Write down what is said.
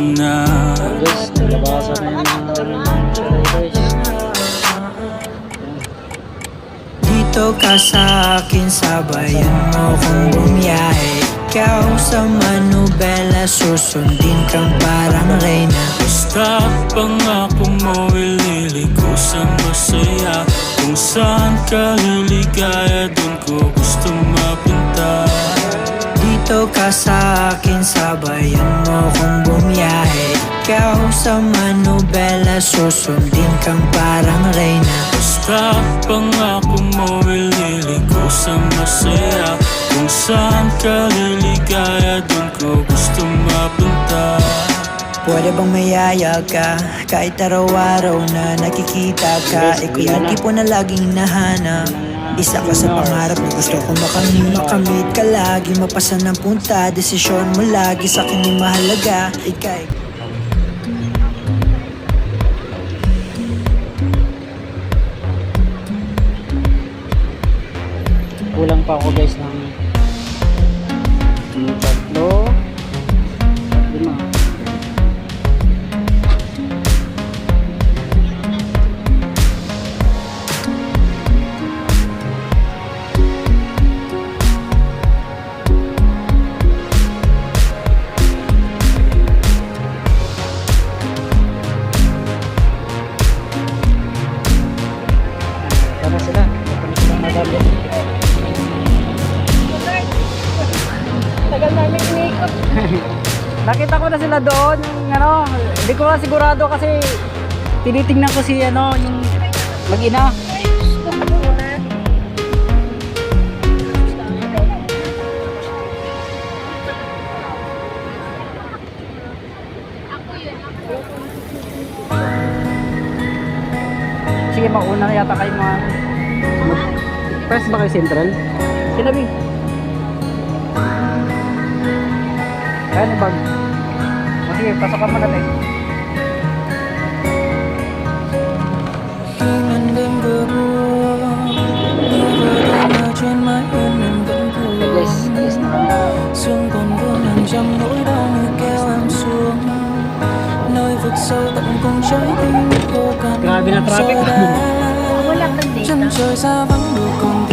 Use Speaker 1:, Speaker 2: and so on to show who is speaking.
Speaker 1: na.
Speaker 2: Guys, nalabasan na yung mga riders.
Speaker 3: Dito ka sa akin, sabayan mo kung bumiyahe. Ikaw sa manubela, susundin kang parang reyna.
Speaker 1: Basta pangako mo, ililiko sa masaya. Kung saan ka liligaya, dun ko gusto mapunta.
Speaker 3: Dito ka sa akin, sabayan mo kung bumiyahe. Ikaw sa manubela, susundin kang parang reyna.
Speaker 1: Basta pangako mo, ililiko sa masaya. Kung saan ka liligaya, dun ko gusto mapunta.
Speaker 3: Pwede bang mayaya ka? Kahit araw-araw na nakikita ka. Ikaw yung tipo na laging nahanap. Isa ka sa pangarap na gusto ko makamit ka lagi. Mapasa ng punta, desisyon mo lagi sa akin yung mahalaga. Ikay
Speaker 2: Kulang pa ako guys ng 3, 5. Tara sila. Kami silang madami.
Speaker 4: Tagal namin iniikot.
Speaker 2: Nakita ko na sila doon, yung ano, hindi ko na sigurado kasi tinitingnan ko si ano, yung mag-ina.
Speaker 4: Gusto ko muna.
Speaker 2: Sige, mauna na yata kayo mga... Press ba kayo central? Sinabi. Kaya ni bag. O sige, pasokan mo natin. Guys, guys na kami.
Speaker 3: Sương còn vương hàng trăm nỗi đau như kéo em xuống nơi vực sâu tận cùng trái tim khô cằn.
Speaker 2: Grabe na traffic.
Speaker 4: Wala kang
Speaker 3: Chân
Speaker 4: data.
Speaker 3: trời xa vắng đủ còn